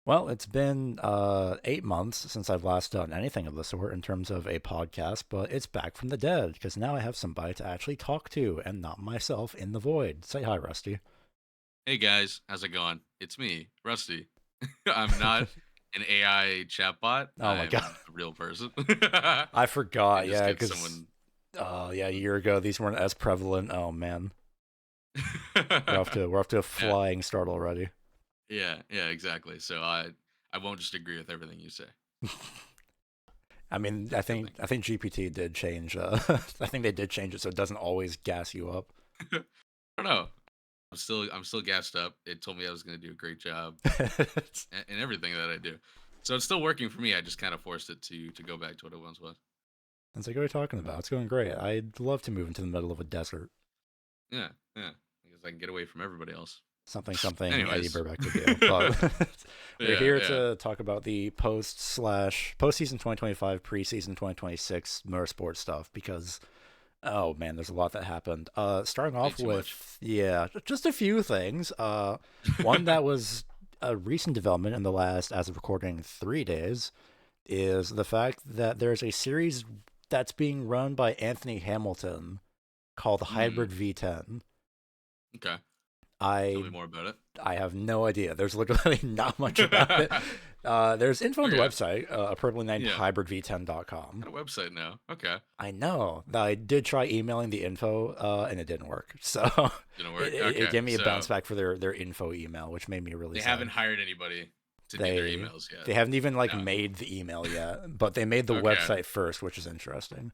Well, it's been 8 months since I've last done anything of the sort in terms of a podcast, but it's back from the dead because now I have somebody to actually talk to and not myself in the void. Say hi, Rusty. Hey guys, how's it going? It's me, Rusty. I'm not an AI chatbot. Oh my god, I'm a real person. I I forgot. just Yeah, get because someone. yeah, a year ago these weren't as prevalent. Oh man, we're off to a Yeah, flying start already. yeah, exactly. So I won't just agree with everything you say. I mean, I That's a good think thing. I think GPT did change. I think they did change it so it doesn't always gas you up. I don't know. I'm still gassed up. It told me I was going to do a great job in everything that I do. So it's still working for me. I just kind of forced it to go back to what it once was. It's like, what are you talking about? It's going great. I'd love to move into the middle of a desert. Yeah, yeah. Because I can get away from everybody else. Something something Eddie Anyways, Burback would do. But we're yeah, here yeah. to talk about the postseason 2025, preseason 2026 motorsport stuff because oh man, there's a lot that happened. Starting Way off too much. with yeah, just a few things. One that was a recent development in the last, as of recording, 3 days is the fact that there's a series that's being run by Anthony Hamilton called Hmm. Hybrid V10. Okay. Tell I me more about it. I have no idea. There's literally not much about it. There's info on the Okay. website, appropriately named Yeah. hybridv10.com. Got a website now. Okay. I know. I did try emailing the info, and it didn't work. So Didn't it, work. it, it Okay. gave me a bounce So back for their info email, which made me really they haven't sad. hired anybody to do their They emails yet. they haven't even like No. made the email yet, but they made the Okay. website first, which is interesting.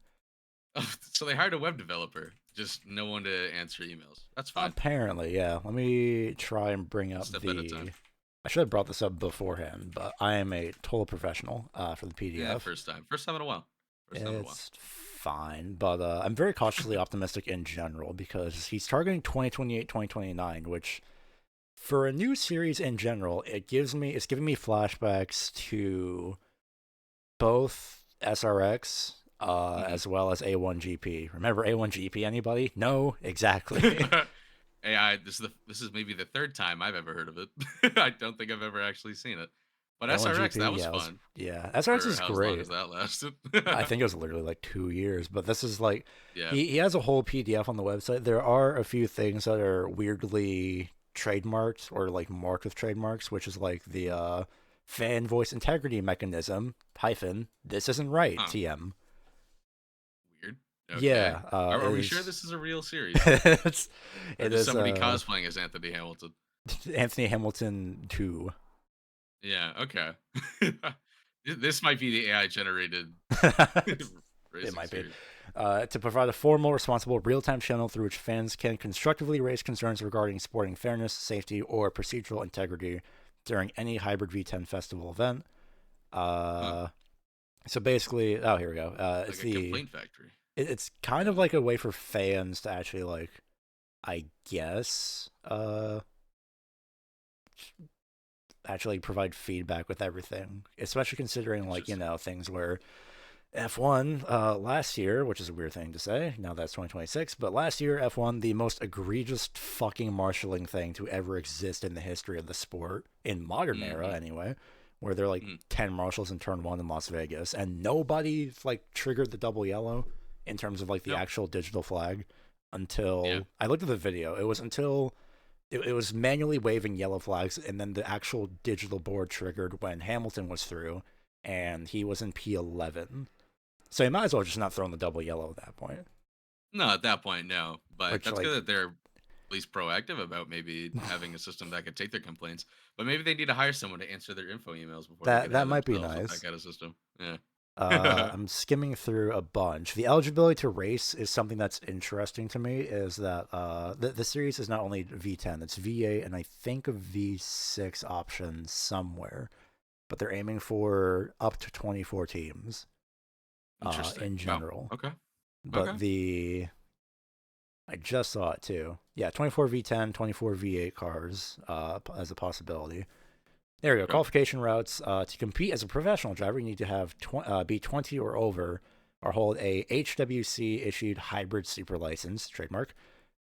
So they hired a web developer, just no one to answer emails. That's fine. Apparently, yeah. Let me try and bring One up step at a time. the. I should have brought this up beforehand, but I am a total professional for the Yeah, PDF. first time. First time in a while. First time in a while. It's fine, but I'm very cautiously optimistic in general because he's targeting 2028, 2029, which for a new series in general, it's giving me flashbacks to both SRX Hmm. as well as A1GP. Remember A1GP anybody? No, exactly. AI. This is maybe the third time I've ever heard of it. I don't think I've ever actually seen it. But SRX, A1GP, that was yeah, fun SRX for is as long great. as that lasted. I think it was literally like 2 years, but this is like Yeah. he has a whole PDF on the website. There are a few things that are weirdly trademarked or like marked with trademarks, which is like the fan voice integrity mechanism hyphen this isn't right Huh. TM. Weird. Okay. Yeah, Are we sure is this is a real series? it's Or it just is somebody cosplaying as Anthony Hamilton? Anthony Hamilton 2. Yeah, okay. This might be the AI generated It racing might be. series. To provide a formal, responsible, real time channel through which fans can constructively raise concerns regarding sporting fairness, safety, or procedural integrity during any Hybrid V10 festival event. Huh. Uh, so basically, oh, here we go. Like a complaint factory. It's kind Yeah. of like a way for fans to actually, like, I guess, actually provide feedback with everything, especially considering, like, Interesting. things where F1 last year, which is a weird thing to say, now that's 2026, but last year F1, the most egregious fucking marshaling thing to ever exist in the history of the sport, in modern era Mm-hmm. anyway, where there are like Mm. 10 marshals in turn 1 in Las Vegas, and nobody like triggered the double yellow in terms of like the Nope. actual digital flag Yeah. until I looked at the video. It was until it was manually waving yellow flags, and then the actual digital board triggered when Hamilton was through, and he was in P11. So you might as well just not throw in the double yellow at that point. No, at that point, no. But Which that's like good that they're at least proactive about maybe having a system that could take their complaints. But maybe they need to hire someone to answer their info emails before they that can have that might be themselves with that nice. kind of system. Yeah. I'm skimming through a bunch. The eligibility to race is something that's interesting to me. Is that the series is not only V10, it's V8 and I think a V6 option somewhere, but they're aiming for up to 24 teams Interesting. in Wow. general. Okay. But Okay. the I just saw it too. Yeah, 24 V10, 24 V8 cars as a possibility. There we go. Okay. Qualification routes. To compete as a professional driver, you need to have be 20 or over, or hold a HWC issued hybrid super license trademark.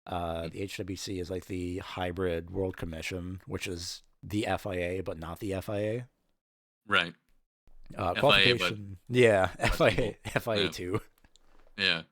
Mm. The HWC is like the Hybrid World Commission, which is the FIA, but not the FIA. Right. FIA, but Qualification, yeah, less FIA, people. FIA Yeah. two. Yeah.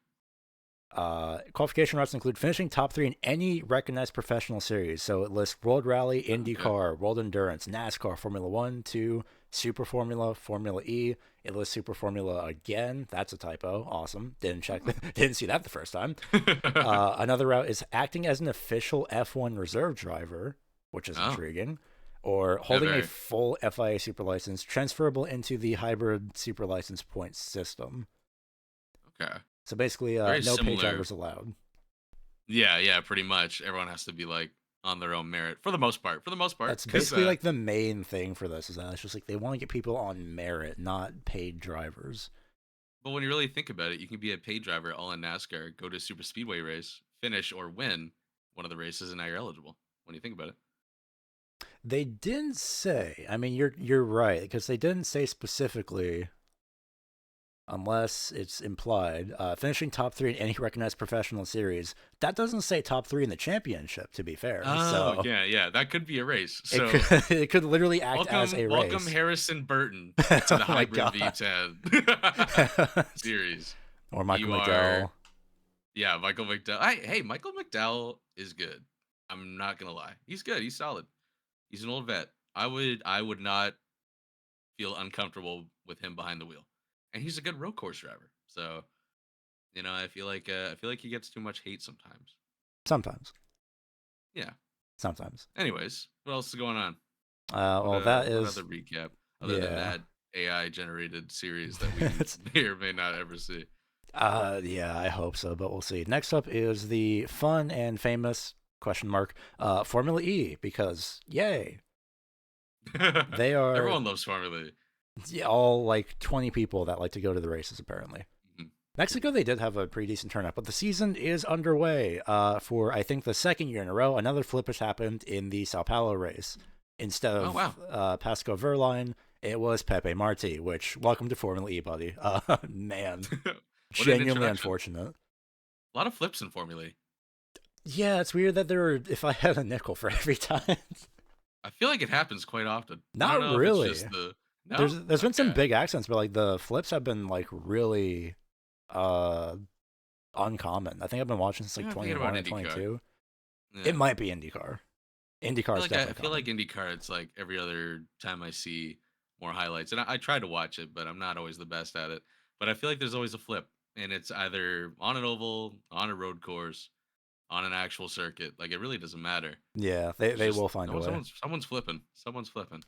Qualification routes include finishing top 3 in any recognized professional series. So it lists World Rally, Okay. IndyCar, World Endurance, NASCAR, Formula One, Two, Super Formula, Formula E. It lists Super Formula again. That's a typo. Awesome. Didn't check. Didn't see that the first time. Another route is acting as an official F1 reserve driver, which is Oh, intriguing, or yeah, holding a very. full FIA super license transferable into the hybrid super license points system. Okay. So basically, Very no pay similar. drivers allowed. Yeah, yeah, pretty much. Everyone has to be like on their own merit for the most part. For the most part, That's because basically like the main thing for this is that it's just like they want to get people on merit, not paid drivers. but when you really think about it, you can be a paid driver all in NASCAR, go to a super speedway race, finish or win one of the races, and now you're eligible. When you think about it. They didn't say. I mean, you're right because they didn't say specifically, unless it's implied. Finishing top 3 in any recognized professional series. That doesn't say top 3 in the championship. To be fair, Oh so yeah, yeah, that could be a race. it So could it could literally act as welcome, a welcome race. Harrison Burton to Oh the my hybrid god. V10 series. Or Michael You are, McDowell. yeah, Michael McDowell. Hey, Michael McDowell is good. I'm not gonna lie, he's good. He's solid. He's an old vet. I would not feel uncomfortable with him behind the wheel, and he's a good road course driver. So I feel like he gets too much hate sometimes. Sometimes. Yeah. Sometimes. Anyways, what else is going on? Well, that What other is recap other than yeah. that AI generated series that we may or may not ever see? Yeah, I hope so, but we'll see. Next up is the fun and famous question mark Formula E because yay, they are Everyone loves Formula E. all like 20 people that like to go to the races apparently. Mhm. Mexico, they did have a pretty decent turnout, but the season is underway for I think the second year in a row. Another flip has happened in the Sao Paulo race. Instead Oh of wow! Pasco Verline, it was Pepe Marti, which welcome to Formula E, buddy. Man, What an genuinely introduction! unfortunate. A lot of flips in Formula E. Yeah, it's weird that there were, if I had a nickel for every time. I feel like it happens quite often. I don't Not know if it's really. just the no. There's been some Okay. big accents, but like the flips have been like really uh uncommon. I think I've been watching since like Yeah, I'm thinking about 21 or IndyCar. 22. It Yeah. might be IndyCar. IndyCar is I definitely feel like common. IndyCar. It's like every other time I see more highlights, and I try to watch it, but I'm not always the best at it. But I feel like there's always a flip, and it's either on an oval, on a road course, on an actual circuit. Like it really doesn't matter. Yeah, It's they just will find a way. someone's flipping. Someone's flipping.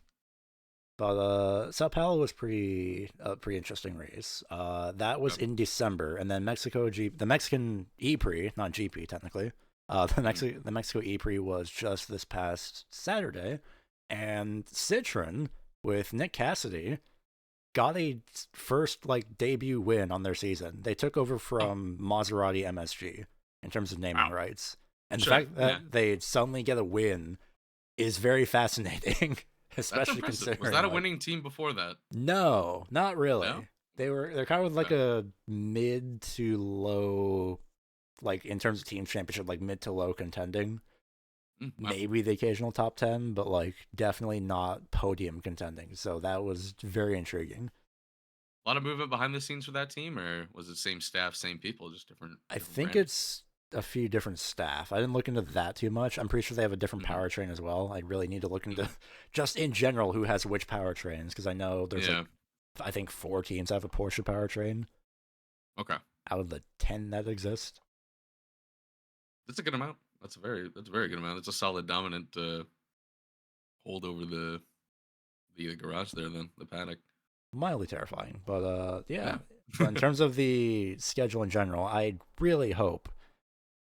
But Sao Paulo was pretty pretty interesting race. That was Okay. in December, and then the Mexican E Prix, not GP technically. Mhm. The Mexico E Prix was just this past Saturday, and Citroen with Nick Cassidy got a first like debut win on their season. They took over Oh from Maserati MSG in terms of naming wow. rights, and the Sure. fact Yeah. that they suddenly get a win is very fascinating, That's especially impressive. Was considering that a like winning team before that? no, not No. really. They're kind of like Okay. a mid to low, like in terms of team championship, like mid to low contending. Wow. Maybe the occasional top 10, but like definitely not podium contending. So that was very intriguing. A lot of movement behind the scenes for that team, or was it same staff, same people, just I different think branding? it's a few different staff. I didn't look into that too much. I'm pretty sure they have a different Hmm. powertrain as well. I really need to look into Hmm. just in general who has which powertrains because I know there's like Yeah. I think 4 teams have a Porsche powertrain Okay. out of the 10 that exist. That's a good amount. That's a very good amount. That's a solid dominant hold over the garage there. Then the paddock. Mildly terrifying, but yeah. Yeah. But in terms of the schedule in general, I really hope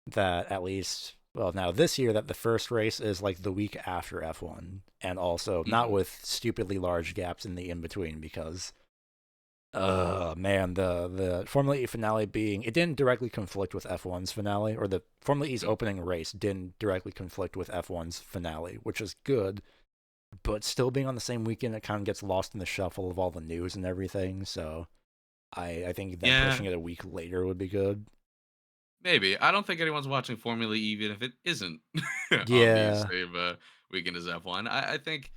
that at least well now this year that the first race is like the week after F1 and also not Hmm. with stupidly large gaps in the in between because man, the Formula E finale being it didn't directly conflict with F1's finale, or the Formula E's Hmm. opening race didn't directly conflict with F1's finale, which is good. But still being on the same weekend, it kind of gets lost in the shuffle of all the news and everything. So I think them Yeah. pushing it a week later would be good. Maybe. I don't think anyone's watching Formula E, even if it isn't on these Yeah, weekend is F1. I think,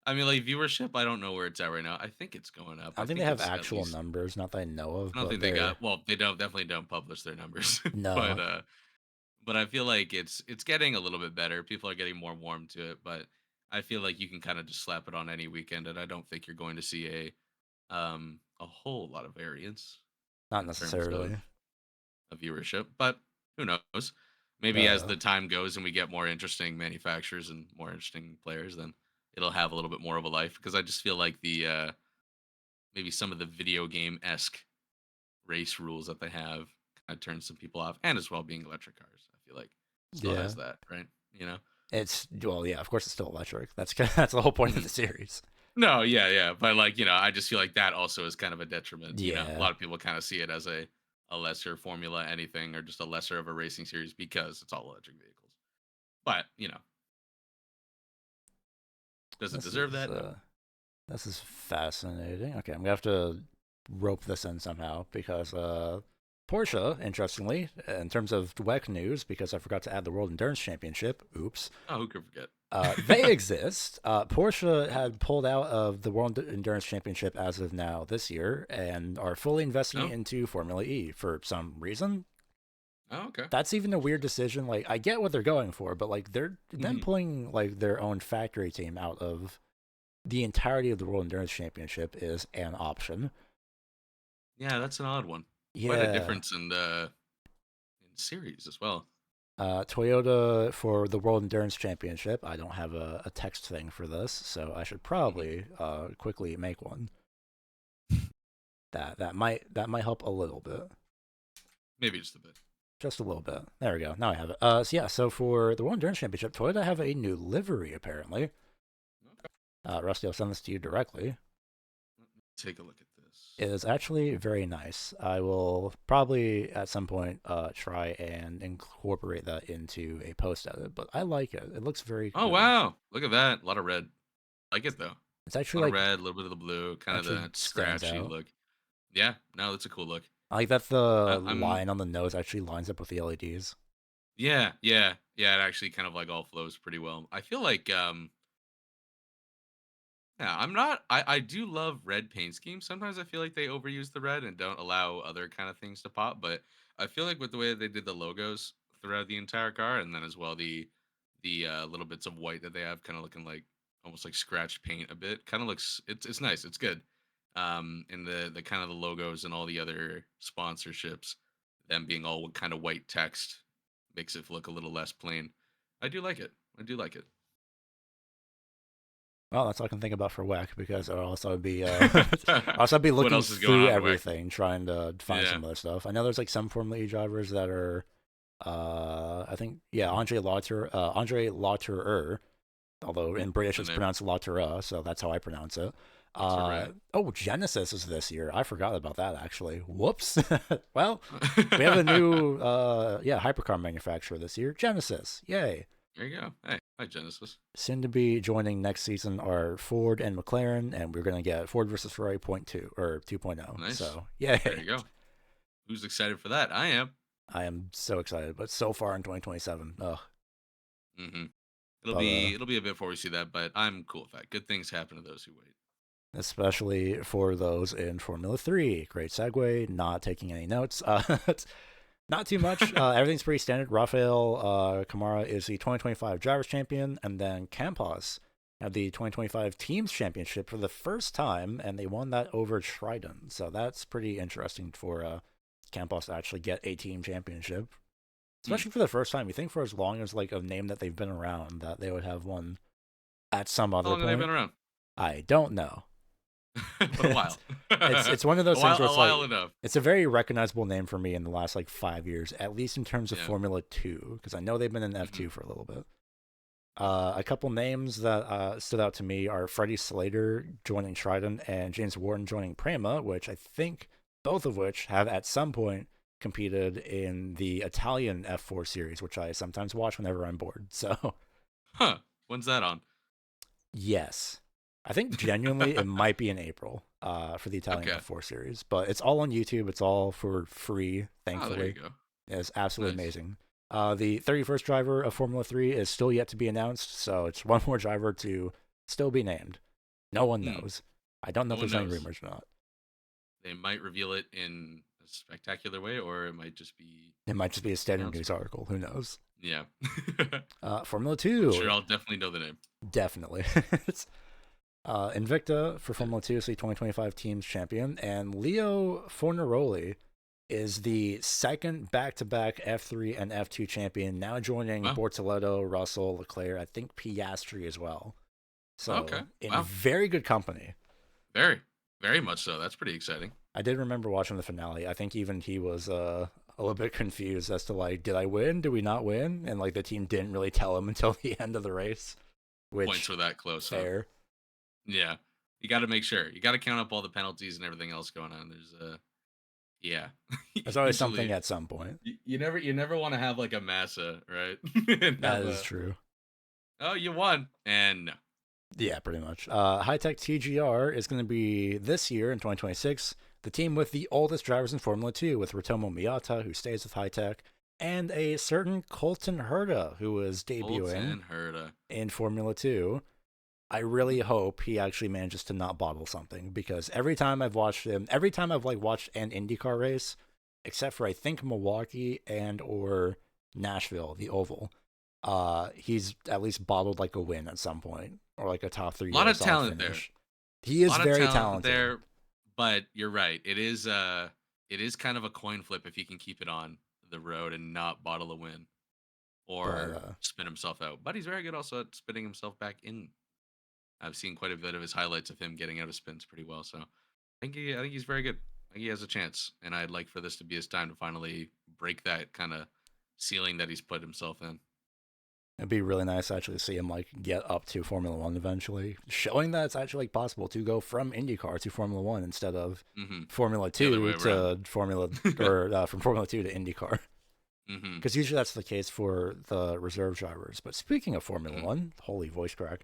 I mean, like viewership, I don't know where it's at right now. I think it's going up. I I don't think they think have it's at actual least. numbers, not that I know of, I don't but think they they're got. Well, they don't definitely don't publish their numbers, but no, but I feel like it's getting a little bit better. People are getting more warm to it, but I feel like you can kind of just slap it on any weekend, and I don't think you're going to see a whole lot of variance not in terms necessarily. of viewership. But who knows? Maybe as Uh, the time goes and we get more interesting manufacturers and more interesting players, then it'll have a little bit more of a life. Because I just feel like the maybe some of the video game esque race rules that they have kind of turn some people off, and as well being electric cars, I feel like still yeah, has that, right? You know? it's well, yeah, of course it's still electric. That's that's the whole point of Mhm. the series. No, yeah, yeah, but like I just feel like that also is kind of a detriment. A Yeah, lot of people kind of see it as a lesser Formula anything or just a lesser of a racing series because it's all electric vehicles. But does it this deserve is that? No. this is fascinating. Okay, I'm gonna have to rope this in somehow because Porsche, interestingly, in terms of WEC news, because I forgot to add the World Endurance Championship. Oops. Oh, who could forget? They exist. Porsche had pulled out of the World Endurance Championship as of now this year and are fully investing No. into Formula E for some reason. Oh, okay. That's even a weird decision. Like, I get what they're going for, but like they're them Hmm. pulling like their own factory team out of the entirety of the World Endurance Championship is an option. Yeah, that's an odd one. Quite a Yeah. difference in series as well. Toyota for the World Endurance Championship. I don't have a text thing for this, so I should Hmm. probably quickly make one. That might help a little bit, Maybe just a bit. just a little bit. There we go. Now I have it. So yeah, so for the World Endurance Championship, Toyota have a new livery apparently. Okay. Rusty, I'll send this to you directly. Let me take a look at this. It is actually very nice. I will probably at some point try and incorporate that into a post edit, but I like it. It looks very Oh cool. wow! Look at that. A lot of red. Like it though. A It's actually lot of like red, a little bit of the blue, kind of actually that stands scratchy out. look. Yeah, no, that's a cool look. I like that the I'm line on the nose actually lines up with the LEDs. Yeah, yeah, yeah. It actually kind of like all flows pretty well. I feel like yeah, I'm not. I do love red paint schemes. Sometimes I feel like they overuse the red and don't allow other kind of things to pop. But I feel like with the way that they did the logos throughout the entire car, and then as well the little bits of white that they have, kind of looking like almost like scratch paint a bit. Kind of looks. It's nice. It's good. And the kind of the logos and all the other sponsorships, them being all kind of white text, makes it look a little less plain. I do like it. I do like it. Well, that's all I can think about for WEC because or else I'd be also I'd be What looking else is going through on, Wick? everything trying to find Yeah. some other stuff. I know there's like some Formula E drivers that are I think yeah, Andre Lauterer, although in British The it's name. pronounced Lauterer, so that's how I pronounce it. That's all right. Oh, Genesis is this year. I forgot about that actually. Whoops. Well, we have a new yeah, hypercar manufacturer this year, Genesis. Yay. There you go. Hey, hi Genesis. Soon to be joining next season are Ford and McLaren, and we're going to get Ford versus Ferrari point 2 or 2.0. Nice. So, There yay. you go. Who's excited for that? I am. I am so excited, but so far in 2027. Ugh. Hmm. It'll But be it'll be a bit before we see that, but I'm cool with that. Good things happen to those who wait. especially for those in Formula 3. Great segue, not taking any notes. Not too much. Everything's pretty standard. Rafael Kamara is the 2025 Drivers' Champion, and then Campos had the 2025 Teams Championship for the first time, and they won that over Trident. So that's pretty interesting for Campos to actually get a team championship, Hmm. especially for the first time. You think for as long as like a name that they've been around that they would have one at some How other long have they been point. around? I don't know. But a while. It's one of a those things while. where A it's while like enough. it's a very recognizable name for me in the last like 5 years, at least in terms of Yeah. Formula 2, because I know they've been in Hmm. F2 for a little bit. A couple names that stood out to me are Freddie Slater joining Trident and James Warden joining Prema, which I think both of which have at some point competed in the Italian F4 series, which I sometimes watch whenever I'm bored. So, Huh. When's that on? yes. I think genuinely it might be in April for the Italian Okay. F4 series, but it's all on YouTube. It's all for free, Oh, there you thankfully. go. It's absolutely Nice. amazing. The 31st driver of Formula 3 is still yet to be announced, so it's one more driver to still be named. No one knows. I don't know No if one there's any knows. rumors or not. They might reveal it in a spectacular way, or it might just be It might just be a standard news announcement. article. Who knows? Yeah. Formula I'm sure 2, I'll definitely know the name. definitely. Invicta for Formula 2 is the 2025 team's champion, and Leo Fornaroli is the second back-to-back F3 and F2 champion, now joining Wow. Bortoleto, Russell, Leclerc, I think Piastri as well. Okay. So, in Wow. very good company. Very, very much so. That's pretty exciting. I did remember watching the finale. I think even he was a little bit confused as to, like, did I win? Did we not win? And, like, the team didn't really tell him until the end of the race, Points which, were that close, huh? fair. Yeah. You got to make sure. You got to count up all the penalties and everything else going on. There's yeah. There's always something Usually, at some point. you never want to have like a massa, right? And That have is a, true. oh, you won, and no. Yeah, pretty much. High Tech TGR is going to be this year in 2026 the team with the oldest drivers in Formula 2, with Ritomo Miata, who stays with High Tech, and a certain Colton Herta, who is debuting Colton Herta. in Formula 2. I really hope he actually manages to not bottle something, because every time I've watched him, every time I've like watched an IndyCar race, except for I think Milwaukee and or Nashville, the Oval, he's at least bottled like a win at some point, or like a top three A lot or of solid talent there. finish. He A is lot of very talent talented. there, but you're right. It is kind of a coin flip if he can keep it on the road and not bottle a win But or spin himself out. But he's very good also at spinning himself back in. I've seen quite a bit of his highlights of him getting out of spins pretty well. So I think he's very good. I think he has a chance, and I'd like for this to be his time to finally break that kind of ceiling that he's put himself in. it'd be really nice to actually see him like get up to Formula One eventually, showing that it's actually like possible to go from IndyCar to Formula One instead of Hmm. Formula The other Two way to around. Formula or from Formula Two to IndyCar. Hmm. Because usually that's the case for the reserve drivers. But speaking of Formula Hmm. One, holy voice crack.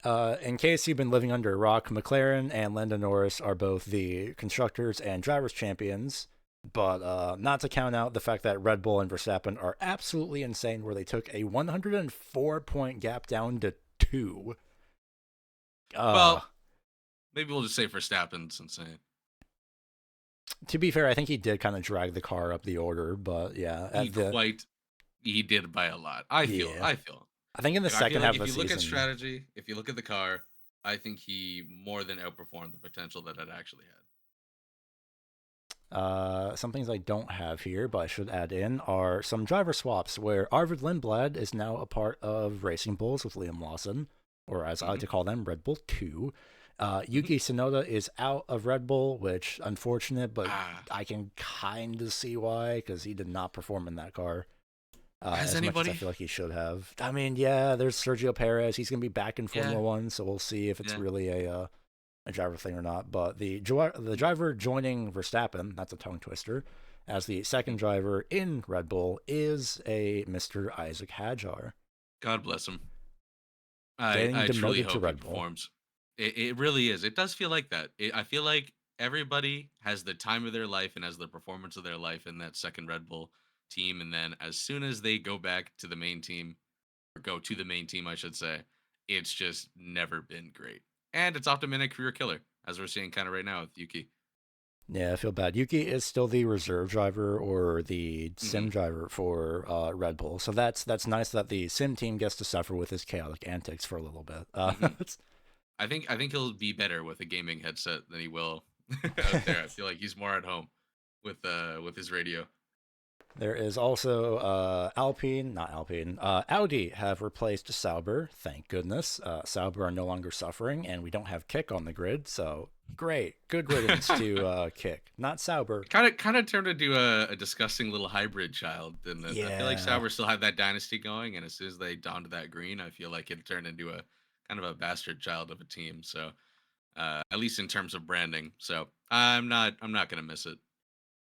Uh, in case you've been living under a rock, McLaren and Lando Norris are both the constructors and drivers champions. But not to count out the fact that Red Bull and Verstappen are absolutely insane, where they took a 104-point gap down to 2. Uh, Well, maybe we'll just say Verstappen's insane. to be fair, I think he did kind of drag the car up the order, but yeah, He did by a lot. I feel. yeah, I feel. I think in the Like I feel second like half of if the you look at season, strategy, if you look at the car, I think he more than outperformed the potential that it actually had. some things I don't have here, but I should add in, are some driver swaps where Arvid Lindblad is now a part of Racing Bulls with Liam Lawson, or as I like Hmm. to call them, Red Bull 2. Hmm. Yuki Tsunoda is out of Red Bull, which unfortunate, but Ah, I can kind of see why, because he did not perform in that car has as much as I anybody? feel like he should have. I mean, yeah, there's Sergio Perez. He's going to be back in Yeah, Formula One, so we'll see if it's yeah. really a driver thing or not. But the driver joining Verstappen, that's a tongue twister, as the second driver in Red Bull is a Mr. Isaac Hadjar, God bless him. I getting I truly demoted to hope he Red Bull. performs. It really is. It does feel like that. I feel like everybody has the time of their life and has the performance of their life in that second Red Bull team, and then as soon as they go back to the main team, or go to the main team, I should say, it's just never been great. And it's often been a career killer, as we're seeing kind of right now with Yuki. Yeah, I feel bad. Yuki is still the reserve driver or the Hmm. sim driver for Red Bull, so that's nice that the sim team gets to suffer with his chaotic antics for a little bit. Hmm. I think he'll be better with a gaming headset than he will out there. I feel like he's more at home with his radio. There is also Audi have replaced Sauber. Thank goodness. Sauber are no longer suffering, and we don't have Kick on the grid. So great, good riddance to Kick, not Sauber. Kind of turned into a disgusting little hybrid child, didn't it? I feel like Yeah, Sauber still had that dynasty going, and as soon as they donned that green, I feel like it turned into a kind of a bastard child of a team. So at least in terms of branding. So I'm not gonna miss it.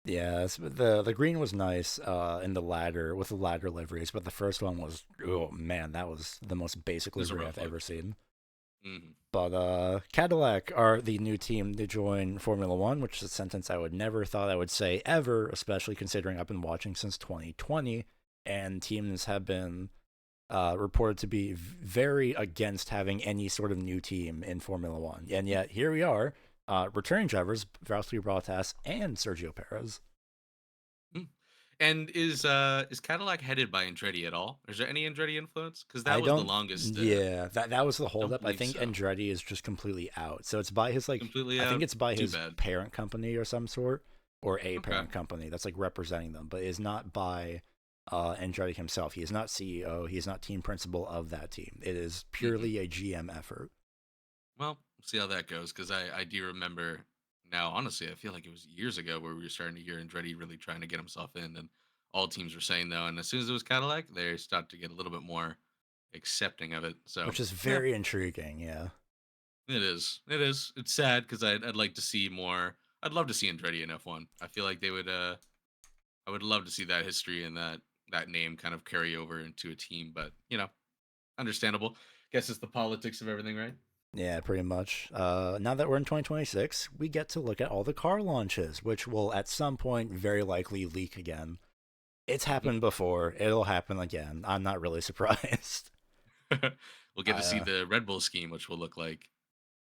yeah. The green was nice in the ladder with the ladder liveries, but the first one was, oh man, that was the most basic It was a livery rough I've look. ever seen. Hmm. But Cadillac are the new team to join Formula One, which is a sentence I would never thought I would say ever, especially considering I've been watching since 2020, and teams have been reported to be very against having any sort of new team in Formula One. And yet here we are, returning drivers, Valtteri Bottas and Sergio Perez. And is Cadillac headed by Andretti at all? Is there any Andretti influence? Because I that was the don't. longest. Yeah, that was the Don't holdup. I believe think so. Andretti is just completely out. So it's by his like, Completely I think out. it's by Too his bad. parent company or some sort, or a Okay. parent company that's like representing them, but is not by Andretti himself. He is not CEO. He is not team principal of that team. It is Hmm. purely a GM effort. Well, we'll see how that goes. Because I do remember now. Honestly, I feel like it was years ago where we were starting to hear Andretti really trying to get himself in, and all teams were saying though. And as soon as it was Cadillac, they started to get a little bit more accepting of it. So Which is yeah, very intriguing. Yeah. it is. It is. It's sad because I'd like to see more. I'd love to see Andretti in F1. I feel like they would. I would love to see that history and that name kind of carry over into a team. But understandable. Guess it's the politics of everything, right? Yeah, pretty much. Now that we're in 2026, we get to look at all the car launches, which will at some point very likely leak again. It's happened before. It'll happen again. I'm not really surprised. We'll get to see Uh, the Red Bull scheme, which will look like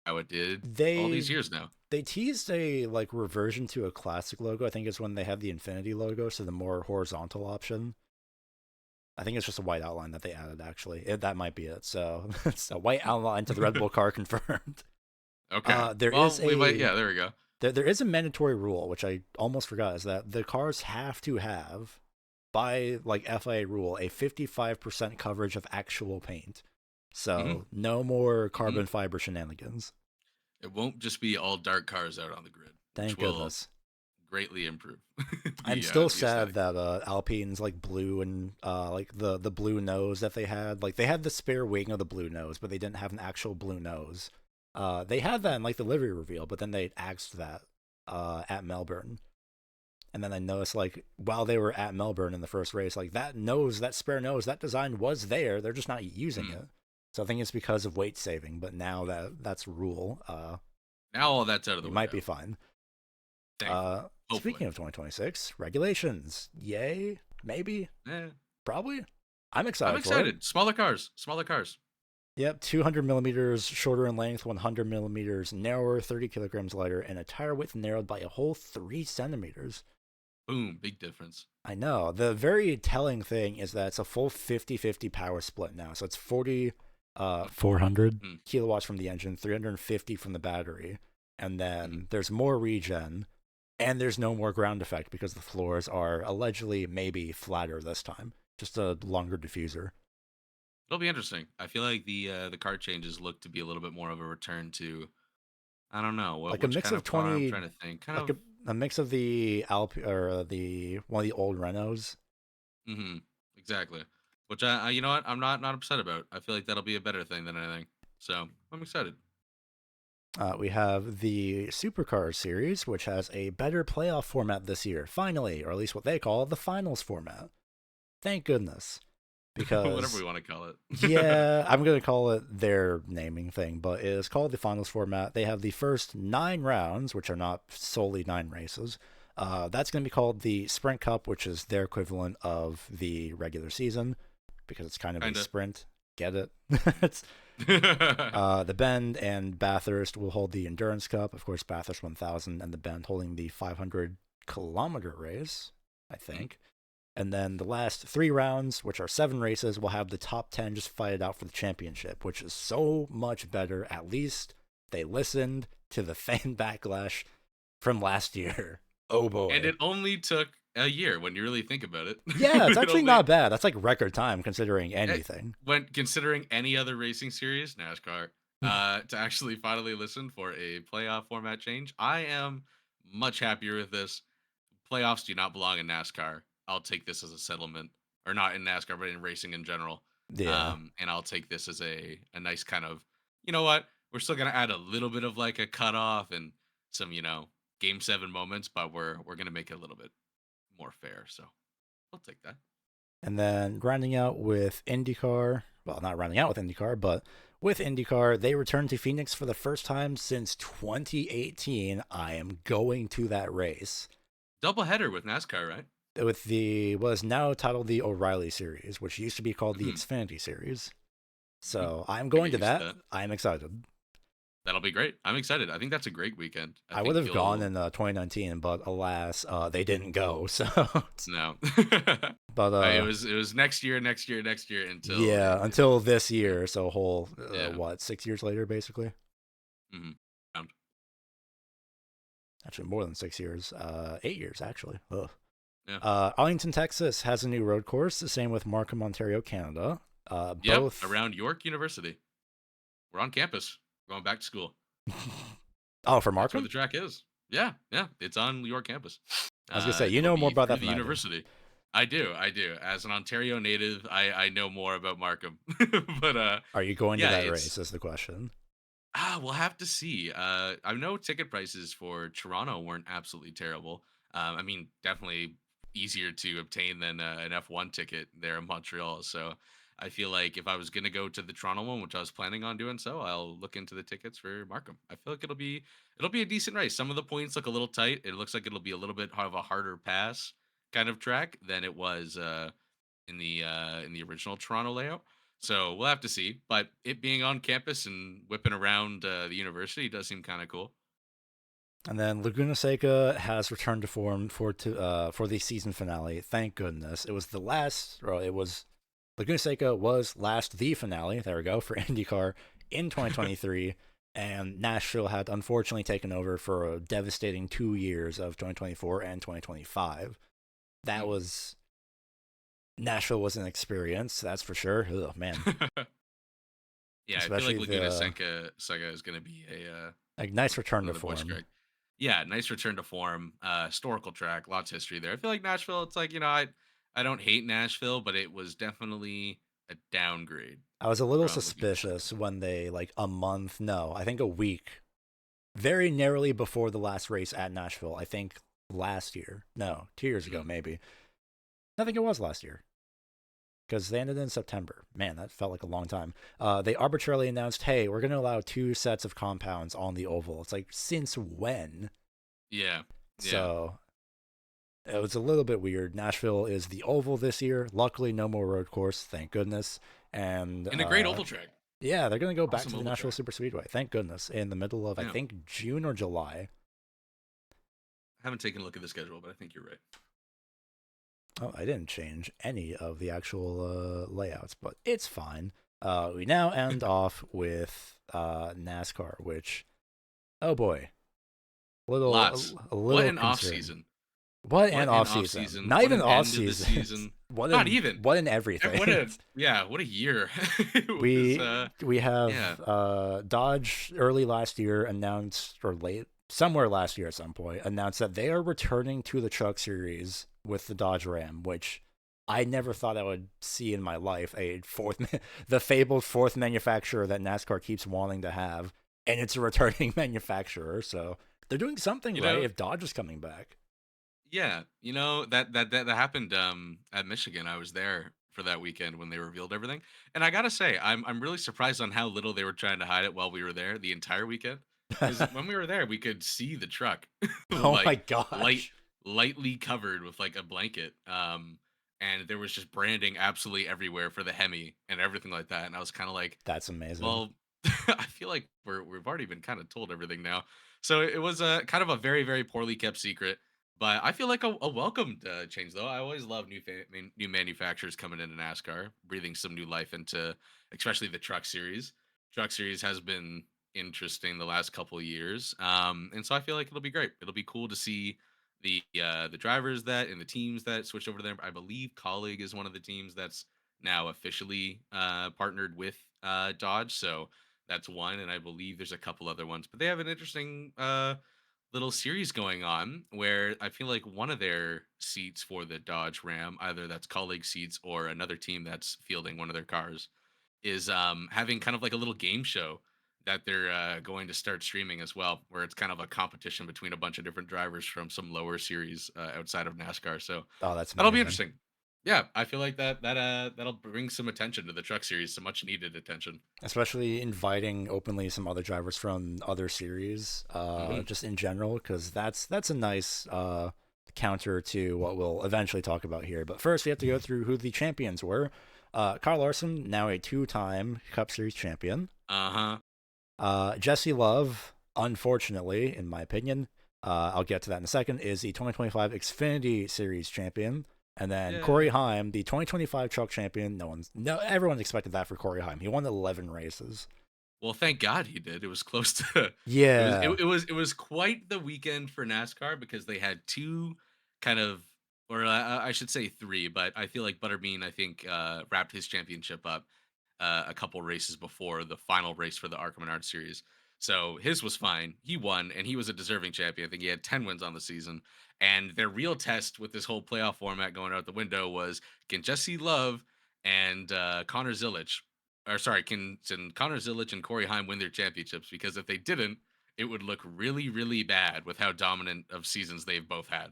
how it did all they these years now. they teased a like reversion to a classic logo. I think it's when they had the Infinity logo, so the more horizontal option. I think it's just a white outline that they added. Actually, that might be it. So it's a white outline to the Red Bull car confirmed. Okay. There is Well, we might. a Yeah, there we go. there is a mandatory rule which I almost forgot is that the cars have to have by like FIA rule a 55% coverage of actual paint. Hmm. So no more Hmm. carbon fiber shenanigans. It won't just be all dark cars out on the grid, which Thank will goodness. greatly improve I'm still the sad aesthetic. that Alpine's like blue and like the blue nose that they had. Like they had the spare wing of the blue nose, but they didn't have an actual blue nose. They had that in like the livery reveal, but then they axed that at Melbourne. And then I noticed like while they were at Melbourne in the first race, like that nose, that spare nose, that design was there. They're just not using Mm. it. So I think it's because of weight saving. But now that that's rule, Now all that's out of the you might be window. fine. Thankfully, hopefully. Speaking of 2026 regulations, yay, maybe, Yeah, probably. I'm I'm excited for it. excited. Smaller cars. Smaller cars. Yep, 200 millimeters shorter in length, 100 millimeters narrower, 30 kilograms lighter, and a tire width narrowed by a whole 3 centimeters. Boom. Big difference. I know. The very telling thing is that it's a full 50-50 power split now. So it's 40, 400 Mm. kilowatts from the engine, 350 from the battery. And Mm. then there's more regen, and there's no more ground effect because the floors are allegedly maybe flatter this time. Just a longer diffuser. It'll be interesting. I feel like the car changes look to be a little bit more of a return to I don't know what Like a which mix kind of of car I'm 20, trying to think. Kind like of. a mix of the Alp or the one of the old Renaults. Hmm. Exactly. Which I you know what I'm not upset about. I feel like that'll be a better thing than anything. So I'm excited. We have the Supercars series, which has a better playoff format this year, finally, or at least what they call the finals format. Thank goodness. Whatever we Because, want to call it. yeah, I'm going to call it their naming thing, but it is called the finals format. They have the first 9 rounds, which are not solely 9 races. That's going to be called the Sprint Cup, which is their equivalent of the regular season, because it's kind of a Kinda. sprint. Get it? It's the Bend and Bathurst will hold the Endurance Cup. Of course, Bathurst 1000 and the Bend holding the 500-kilometer race, I Mhm. think. And then the last 3 rounds, which are 7 races, will have the top 10 just fight it out for the championship, which is so much better. At least they listened to the fan backlash from last year. Oh And boy. it only took a year when you really think about it. Yeah, it's It actually only not bad. That's like record time considering eh, anything. when considering any other racing series, NASCAR, to actually finally listen for a playoff format change, I am much happier with this. Playoffs do not belong in NASCAR. I'll take this as a settlement, or not in NASCAR, but in racing in general. Yeah. And I'll take this as a nice kind of, you know what? We're still gonna add a little bit of like a cutoff and some, game seven moments, but we're gonna make it a little bit more fair. So I'll take that. And then rounding out with IndyCar, well, not rounding out with IndyCar, but with IndyCar, they returned to Phoenix for the first time since 2018. I am going to that race Double header with NASCAR, right? with the what is now titled the O'Reilly Series, which used to be called the Hmm. Xfinity Series. Hmm. So I'm I going get to used to that. that. I am excited. That'll be great. I'm excited. I think that's a great weekend. I I would think have gone you'll in 2019, but alas, they didn't go. So, no. but It was next year, next year, next year until yeah, it until this year. So whole yeah. what 6 years later, basically. Mm-hmm. Actually, more than 6 years. 8 years actually. Ugh. Yeah. Arlington, Texas has a new road course. The same with Markham, Ontario, Canada. Yep. Both. Around York University. We're on campus. We're going back to school. Oh, for That's where Markham. the track is. Yeah, yeah. It's on York campus. I was gonna say you It'll know more be about through that the than I do. university. I do, I do. As an Ontario native, I know more about Markham. But Are you going to yeah, that it's race? Is the question. we'll have to see. I know ticket prices for Toronto weren't absolutely terrible. I mean, definitely easier to obtain than an F1 ticket there in Montreal. So I feel like if I was gonna go to the Toronto one, which I was planning on doing, so I'll look into the tickets for Markham. I feel like it'll be a decent race. Some of the points look a little tight. It looks like it'll be a little bit of a harder pass kind of track than it was in the original Toronto layout. So we'll have to see. But it being on campus and whipping around the university does seem kind of cool. And then Laguna Seca has returned to form for the season finale. Thank goodness. It was the last, or it was Laguna Seca was last the finale. There we go for IndyCar in 2023, and Nashville had unfortunately taken over for a devastating 2 years of 2024 and 2025. That Mm. was Nashville was an experience, that's for sure. Oh man, Yeah, I feel especially like Laguna the Seca is going to be like nice return to another voice form. crack. Yeah, nice return to form. Historical track, lots of history there. I feel like Nashville. It's like I don't hate Nashville, but it was definitely a downgrade I was a little from Laguna Seca. suspicious when they like a month, no, I think a week, very narrowly before the last race at Nashville. I think last year, no, 2 years ago Mhm. maybe. I think it was last year because they ended in September. Man, that felt like a long time. They arbitrarily announced, "Hey, we're going to allow two sets of compounds on the oval." It's like since when? Yeah, yeah, So it was a little bit weird. Nashville is the oval this year. Luckily, no more road course, thank goodness. And and a great oval track. yeah, they're going to go back Awesome to the oval Nashville track. Super Speedway, thank goodness, in the middle of, I Yeah, think, June or July. I haven't taken a look at the schedule, but I think you're right. Oh, I didn't change any of the actual layouts, but it's fine. We now end off with NASCAR, which, oh boy, Lots. a What little an off concern. season. What an What an off off season! season. Not What even an off end of the season. season. what Not an even. what an What everything. a yeah. What a year. It was. We Yeah. have Dodge early last year announced, or late somewhere last year at some point, announced that they are returning to the Truck Series with the Dodge Ram, which I never thought I would see in my life. The fabled fourth manufacturer that NASCAR keeps wanting to have, and it's a returning manufacturer. So they're doing something You right know. if Dodge is coming back. Yeah. That happened. At Michigan, I was there for that weekend when they revealed everything, and I gotta say, I'm really surprised on how little they were trying to hide it while we were there the entire weekend. Because when we were there, we could see the truck, Oh my like light, gosh, lightly covered with like a blanket. And there was just branding absolutely everywhere for the Hemi and everything like that. And I was kind of like, that's amazing. well, I feel like we've already been kind of told everything now. So it was a kind of a very very poorly kept secret. But I feel like a welcomed change though. I always love new manufacturers coming into NASCAR, breathing some new life into, especially the Truck Series. Truck Series has been interesting the last couple of years, and so I feel like it'll be great. It'll be cool to see the drivers that and the teams that switched over there. I believe Colleague is one of the teams that's now officially partnered with Dodge. So that's one, and I believe there's a couple other ones. But they have an interesting little series going on where I feel like one of their seats for the Dodge Ram, either that's colleague seats or another team that's fielding one of their cars, is having kind of like a little game show that they're going to start streaming as well, where it's kind of a competition between a bunch of different drivers from some lower series outside of NASCAR. So Oh, that's that'll be amazing. interesting. Yeah, I feel like that'll bring some attention to the truck series, some much needed attention. Especially inviting openly some other drivers from other series, Hmm. just in general, because that's a nice counter to what we'll eventually talk about here. But first, we have to go through who the champions were. Kyle Larson, now a two-time Cup Series champion. Uh huh. Jesse Love, unfortunately, in my opinion, I'll get to that in a second, is the 2025 Xfinity Series champion. And then Corey Yeah. Heim, the 2025 Truck champion. Everyone expected that for Corey Heim. He won 11 races. Well, thank God he did. It was close to Yeah, it was quite the weekend for NASCAR because they had two kind of, or I should say three, but I feel like Butterbean I think wrapped his championship up a couple races before the final race for the Arkham Menard series. So his was fine. He won, and he was a deserving champion. I think he had 10 wins on the season. And their real test with this whole playoff format going out the window was, can Jesse Love and Connor Zilic, or sorry, can Connor Zilic and Corey Heim win their championships? Because if they didn't, it would look really, really bad with how dominant of seasons they've both had.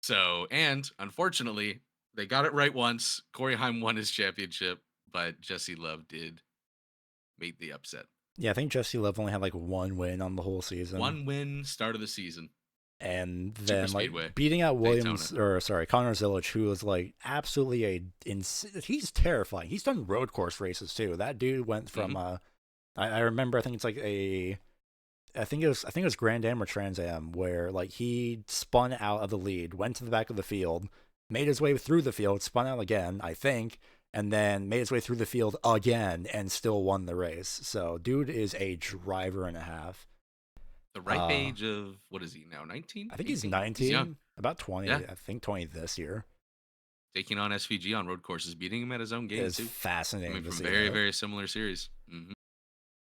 So, and unfortunately, they got it right once. Corey Heim won his championship, but Jesse Love did make the upset. yeah. I think Jesse Love only had like one win on the whole season, One win start of the season, and super then like speedway, beating out Daytona. Williams, or sorry, Connor Zilic, who was like absolutely he's terrifying. He's done road course races too. That dude went Hmm. from I remember, I think it's like a I think it was Grand Am or Trans Am where like he spun out of the lead, went to the back of the field, made his way through the field, spun out again, I think, and then made his way through the field again and still won the race. So dude is a driver and a half. The ripe Uh age of, what is he now? 19, I think he's 18? He's young. 19, about Yeah. 20, I think 20 this year. Taking on SVG on road courses, beating him at his own It game is too. fascinating Coming to from see very, that. very similar series.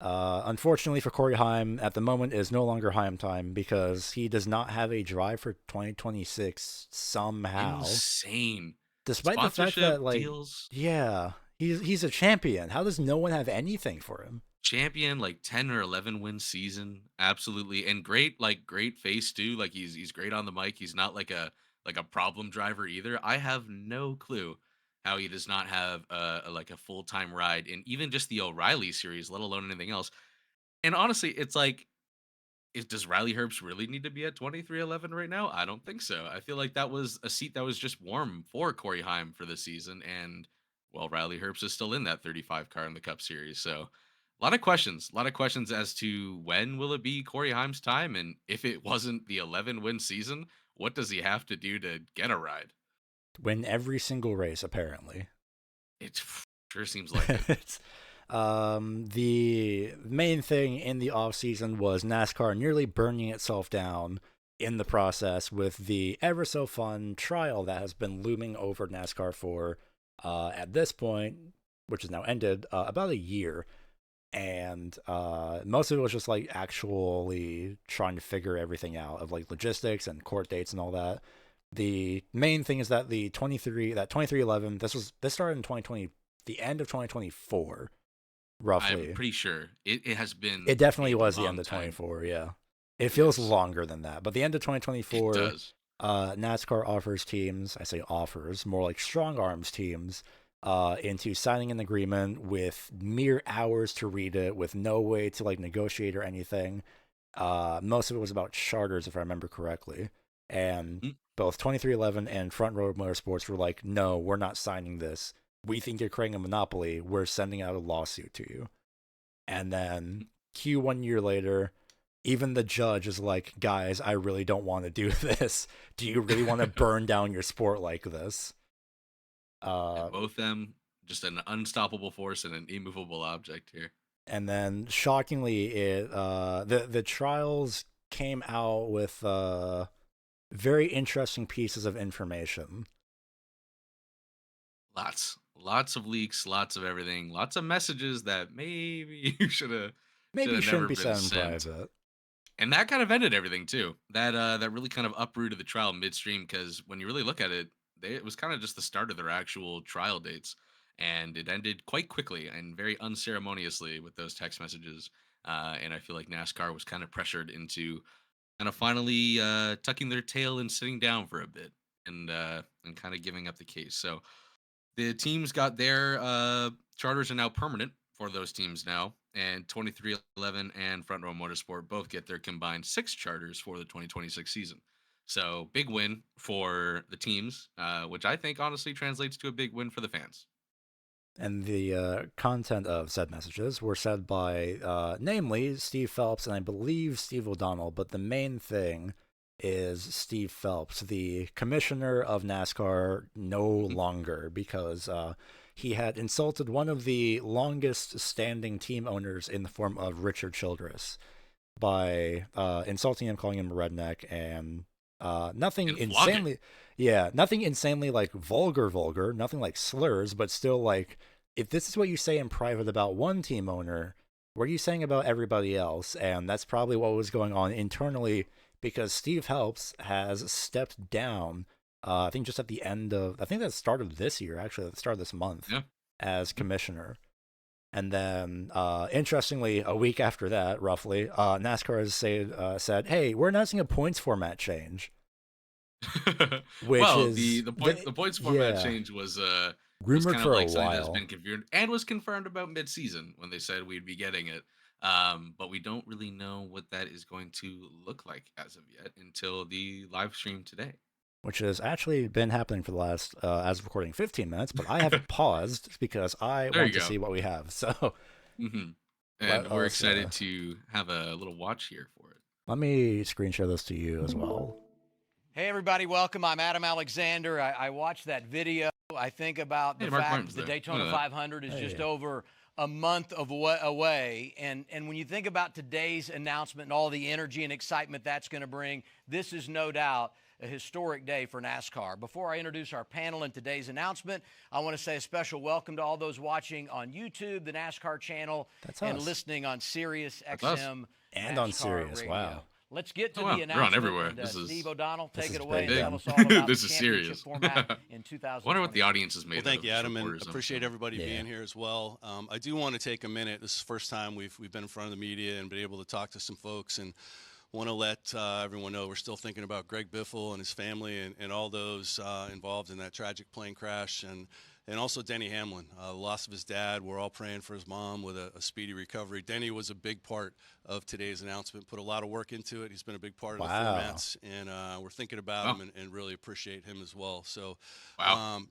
Unfortunately for Corey Heim, at the moment is no longer Heim time because he does not have a drive for 2026 somehow. Insane. Despite the fact Sponsorship that like, deals, yeah, he's a champion. How does no one have anything for him? champion, like 10 or 11 win season. Absolutely. And great, like great face too. Like he's great on the mic. He's not like a problem driver either. I have no clue how he does not have like a full-time ride in even just the O'Reilly series, let alone anything else. And honestly, it's like, does Riley Herbst really need to be at 23-11 right now? I don't think so. I feel like that was a seat that was just warm for Corey Heim for the season. And well, Riley Herbst is still in that 35 car in the Cup Series. So a lot of questions as to when will it be Corey Heim's time? And if it wasn't the 11 win season, what does he have to do to get a ride? Win every single race, apparently. It sure seems like it. It's, the main thing in the off season was NASCAR nearly burning itself down in the process with the ever so fun trial that has been looming over NASCAR for at this point, which is now ended, about a year. And most of it was just like actually trying to figure everything out of like logistics and court dates and all that. The main thing is that the 2311, this started in 2020, the end of 2024, I'm roughly. pretty sure it has It been definitely a was the end long of time. 24, yeah. It feels Yes, longer than that, but the end of it 2024, does. NASCAR offers teams, I say offers, more like strong arms teams, into signing an agreement with mere hours to read it, with no way to like negotiate or anything. Most of it was about charters, if I remember correctly. And Mm, both 2311 and Front Row Motorsports were like, no, we're not signing this. We think you're creating a monopoly. We're sending out a lawsuit to you. And then mm. Q 1 year later, even the judge is like, guys, I really don't want to do this. Do you really want to burn down your sport like this? And Uh, both them just an unstoppable force and an immovable object here. and then shockingly, the trials came out with very interesting pieces of information. Lots of leaks, lots of everything, lots of messages that maybe you Maybe should have shouldn't never be been said in sent. private. And that kind of ended everything too. That really kind of uprooted the trial midstream because when you really look at it, it was kind of just the start of their actual trial dates, and it ended quite quickly and very unceremoniously with those text messages. And I feel like NASCAR was kind of pressured into kind of finally tucking their tail and sitting down for a bit and kind of giving up the case. So The teams got their charters are now permanent for those teams now, and 2311 and Front Row Motorsport both get their combined 6 charters for the 2026 season. So big win for the teams, which I think honestly translates to a big win for the fans. And the content of said messages were said by, namely, Steve Phelps and I believe Steve O'Donnell, but the main thing is Steve Phelps, the commissioner of NASCAR, no longer, because he had insulted one of the longest standing team owners in the form of Richard Childress by insulting him, calling him a redneck, and nothing And insanely, yeah, nothing insanely like vulgar, nothing like slurs, but still like, if this is what you say in private about one team owner, what are you saying about everybody else? And that's probably what was going on internally, because Steve Phelps has stepped down. I think just at the end of, I think that started this year, actually, at the start of this month, Yeah. as commissioner. And then, interestingly, a week after that, roughly, NASCAR has said, "Hey, we're announcing a points format change," which Well, is the points format yeah, change was rumored kind of for a like something that's been while. confirmed and was confirmed about mid-season when they said we'd be getting it. But we don't really know what that is going to look like as of yet until the live stream today. Which has actually been happening for the last, as of recording, 15 minutes, but I have it paused because I There want you to go. see what we have. So hmm And let we're us, excited to have a little watch here for it. let me screen share this to you as well. Hey, everybody, welcome. I'm Adam Alexander. I watched that video. I think about Hey, the Mark fact Martin's the there. Look Daytona at that. 500 is just Hey. over a month away. And when you think about today's announcement and all the energy and excitement that's going to bring, this is no doubt a historic day for NASCAR. Before I introduce our panel in today's announcement, I want to say a special welcome to all those watching on YouTube, the NASCAR channel, That's and us. listening on Sirius That's us. XM And NASCAR on Sirius, Radio. wow. Let's get to Oh, wow. the They're on announcement. everywhere. And, This is Steve O'Donnell, this take is it away big, and big. tell us all about This the is championship serious. format in I 2020. wonder what the audience is made Well, out thank of you, Adam, and supporters. appreciate everybody Yeah. being here as well. I do want to take a minute. This is the first time we've been in front of the media and been able to talk to some folks, and want to let everyone know we're still thinking about Greg Biffle and his family and all those involved in that tragic plane crash, and also Denny Hamlin, the loss of his dad. We're all praying for his mom with a speedy recovery. Denny was a big part of today's announcement, put a lot of work into it. He's been a big part of the formats, and we're thinking about him and really appreciate him as well. So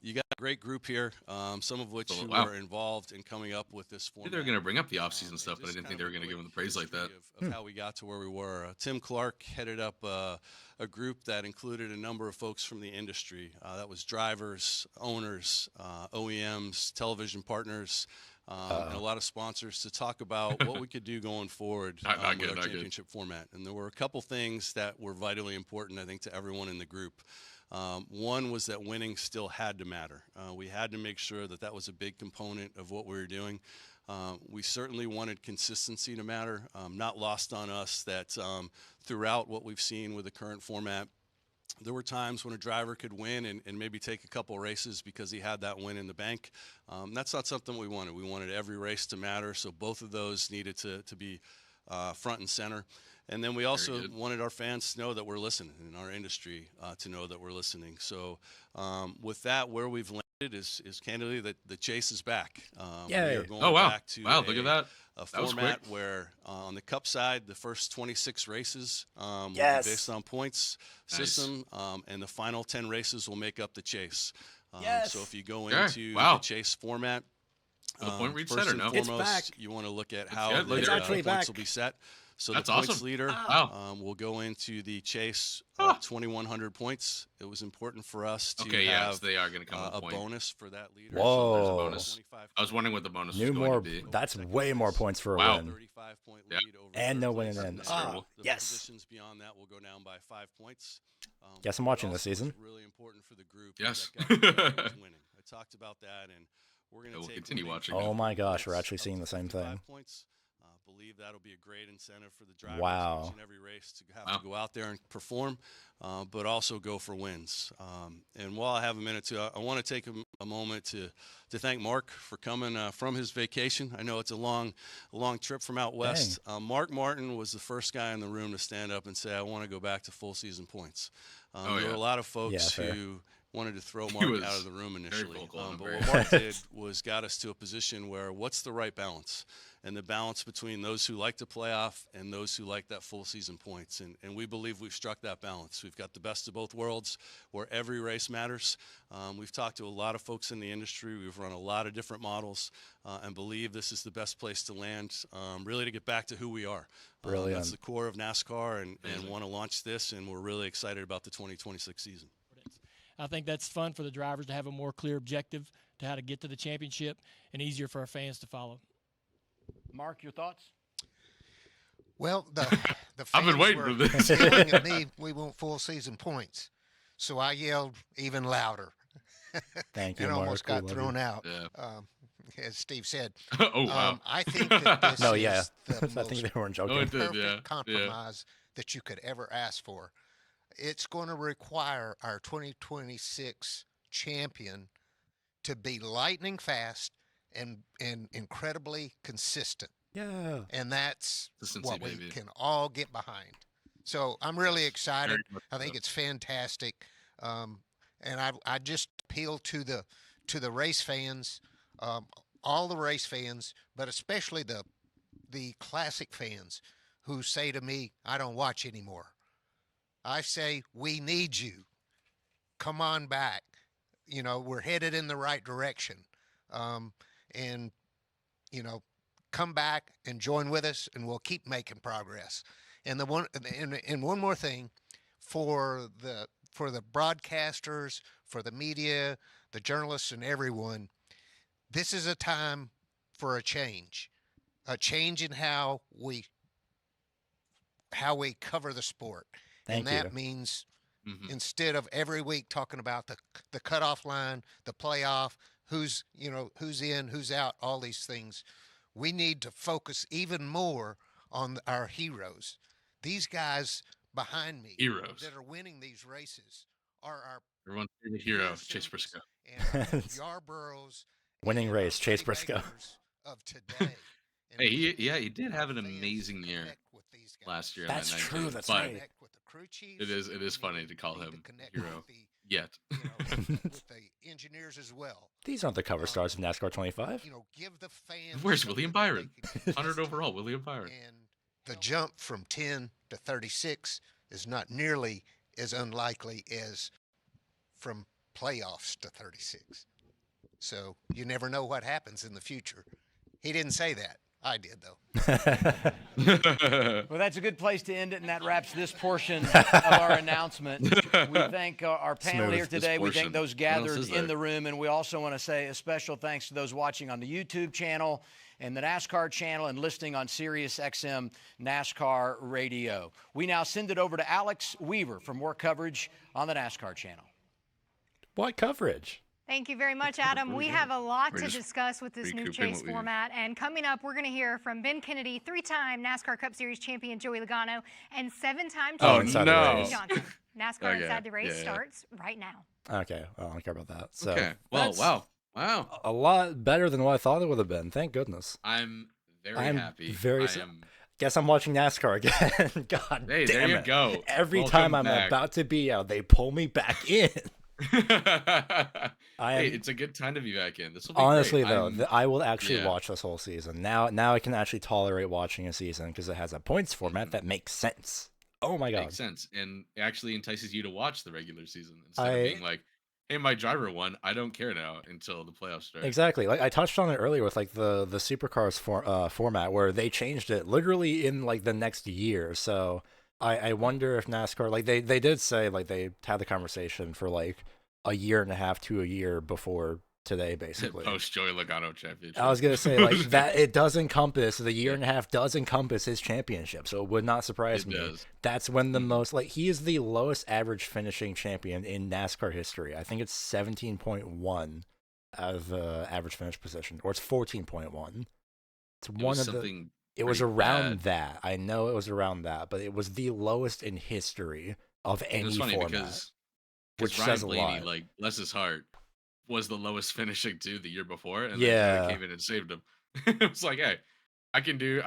you got a great group here, some of which were involved in coming up with this format. They're going to bring up the offseason stuff, but I didn't think they were going to give him the praise like that. Of how we got to where we were. Tim Clark headed up a group that included a number of folks from the industry. That was drivers, owners, OEMs, television partners, and a lot of sponsors to talk about what we could do going forward with our championship format. And there were a couple things that were vitally important, I think, to everyone in the group. One was that winning still had to matter. We had to make sure that that was a big component of what we were doing. We certainly wanted consistency to matter. Not lost on us that throughout what we've seen with the current format, there were times when a driver could win and maybe take a couple races because he had that win in the bank. That's not something we wanted. We wanted every race to matter, so both of those needed to be front and center. And then we also wanted our fans to know that we're listening, and our industry to know that we're listening. So with that, where we've landed is candidly that the chase is back. We are going back to look at that. A format where on the Cup side, the first 26 races will be based on points system, and the final 10 races will make up the chase. So if you go into the chase format, the point read first set or and no? foremost, you want to look at how the points will be set. So That's the points awesome. leader will go into the chase 2,100 points. It was important for us to have they are going to come a point. bonus for that leader. Whoa. So there's a bonus. I was wondering what the bonus was going to be. That's way more points for a win. 35-point lead over and no winning place. in. The Yes. positions beyond that will go down by 5 points. Guess I'm watching this season. Really important for the group. Yes. That got winning. I talked about that, and we're going to continue watching. Oh my gosh, we're actually seeing the same thing. Points. Believe that'll be a great incentive for the drivers each and every race to have to go out there and perform, but also go for wins. And while I have a minute to, I want to take a moment to thank Mark for coming from his vacation. I know it's a long trip from out west. Mark Martin was the first guy in the room to stand up and say, "I want to go back to full season points." There were a lot of folks who wanted to throw He Mark was out of the room initially. vocal and But very what Mark did was got us to a position where what's the right balance? And the balance between those who like to play off and those who like that full season points. And we believe we've struck that balance. We've got the best of both worlds where every race matters. We've talked to a lot of folks in the industry. We've run a lot of different models and believe this is the best place to land, really to get back to who we are. Brilliant. That's the core of NASCAR and want to launch this, and we're really excited about the 2026 season. I think that's fun for the drivers to have a more clear objective to how to get to the championship and easier for our fans to follow. Mark, your thoughts? Well, the I've been fans waiting were for this. yelling at me, we want full season points. So I yelled even louder. Thank you, and Mark. almost We got love thrown you. out, Yeah. as Steve said. Oh, wow. I think that this No, is yeah. the I think most they weren't joking. Oh, it did, perfect yeah. compromise that you could ever ask for. It's going to require our 2026 champion to be lightning fast and incredibly consistent. Yeah. And that's Consistency, what we baby. can all get behind. So I'm really excited. Very much I think so. it's fantastic. And I just appeal to the race fans, all the race fans, but especially the classic fans who say to me, I don't watch anymore. I say, we need you. Come on back. You know, we're headed in the right direction. And, you know, come back and join with us, and we'll keep making progress. And one more thing, for the broadcasters, for the media, the journalists, and everyone, this is a time for a change in how we cover the sport. Thank and that you. means Mhm. instead of every week talking about the cutoff line, the playoff, who's in, who's out, all these things, we need to focus even more on our heroes. These guys behind me Heroes. that are winning these races are our Everyone's favorite hero, Chase Pearsons Briscoe. and our Yarboroughs Winning and race, our Chase Buddy Briscoe. Bakers of today. And Hey, we he want did have an our fans to amazing year connect with these guys. last year. That's in that true, 19, that's but right. Connect with the crew chiefs. it is We funny need- to call need him connect hero with the, yet. with the engineers as well. These aren't the cover stars of NASCAR 25. Give the fans. Where's something William that they Byron? can get 100 used to. overall, William Byron. And the jump from 10 to 36 is not nearly as unlikely as from playoffs to 36. So you never know what happens in the future. He didn't say that. I did, though. Well, that's a good place to end it, and that wraps this portion of our announcement. We thank our panel Smooth. here today. We portion. thank those What else gathered is in there? the room, and we also want to say a special thanks to those watching on the YouTube channel and the NASCAR channel and listening on Sirius XM NASCAR Radio. We now send it over to Alex Weaver for more coverage on the NASCAR channel. What coverage? Thank you very much, Adam. We have a lot We're to just discuss with this new recouping chase what we- format. And coming up, we're going to hear from Ben Kennedy, three-time NASCAR Cup Series champion Joey Logano, and seven-time Oh, champion Inside the no. Jimmie Race. Johnson. NASCAR Okay, Inside the Race yeah, yeah. starts right now. Okay, well, I don't care about that. So Okay. Well, that's wow. a lot better than what I thought it would have been. Thank goodness. I'm very I'm happy. very I s- am. Guess I'm watching NASCAR again. God Hey, there damn you it. go. Every Welcome time I'm back. about to be out, they pull me back in. I Hey, am- it's a good time to be back in. This will be Honestly, great. though, I'm- I will actually yeah. watch this whole season. Now I can actually tolerate watching a season because it has a points format that makes sense. Oh my god. makes sense and it actually entices you to watch the regular season instead I- of being like, hey, my driver won. I don't care now until the playoffs start. Exactly. Like I touched on it earlier with like the Supercars format where they changed it literally in like the next year. So I wonder if NASCAR, like they did say like they had the conversation for like a year and a half to a year before today, basically. Post Joey Logano championship. I was gonna say like that it does encompass the year and a half does encompass his championship, so it would not surprise It me. does. That's when the Mhm. most like he is the lowest average finishing champion in NASCAR history. I think it's 17.1 out of average finish position, or it's 14.1. It's It one was of the. something It was pretty around bad. that. I know it was around that, but it was the lowest in history of It any was funny format, because which Ryan says a Blaney, lot. like bless his heart, was the lowest finishing too the year before, and Yeah. then Joey came in and saved him. It was like, hey, I can do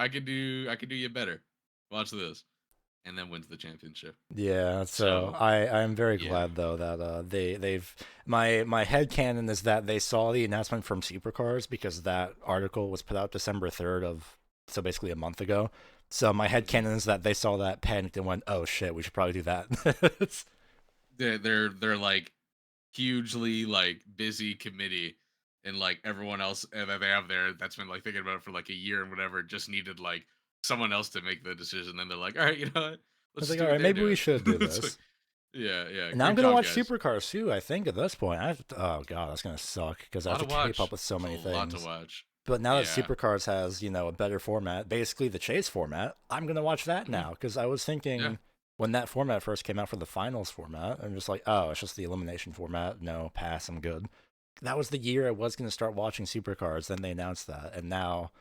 you better. Watch this. and then wins the championship. Yeah, so So I'm very yeah, glad though that they've my headcanon is that they saw the announcement from Supercars because that article was put out December 3rd of, so basically a month ago. So my headcanon is that they saw that, panicked, and went, "Oh shit, we should probably do that." they're like hugely like busy committee, and like everyone else that they have there that's been like thinking about it for like a year and whatever just needed like someone else to make the decision. And they're like, all right, you know what? I Let's was just like, do "All what right, they're maybe we doing. should do It's like, this." yeah, And now I'm good gonna job, watch guys. Supercars too. I think at this point, oh god, that's gonna suck because A I have lot to to keep up watch. with so It's a many lot to things. watch. But now that Yeah. Supercars has, a better format, basically the chase format, I'm gonna watch that Mhm. now because I was Yeah. thinking when that format first came out for the finals format, I'm just like, oh, it's just the elimination format. No, pass, I'm good. That was the year I was gonna start watching Supercars. Then they announced that, and now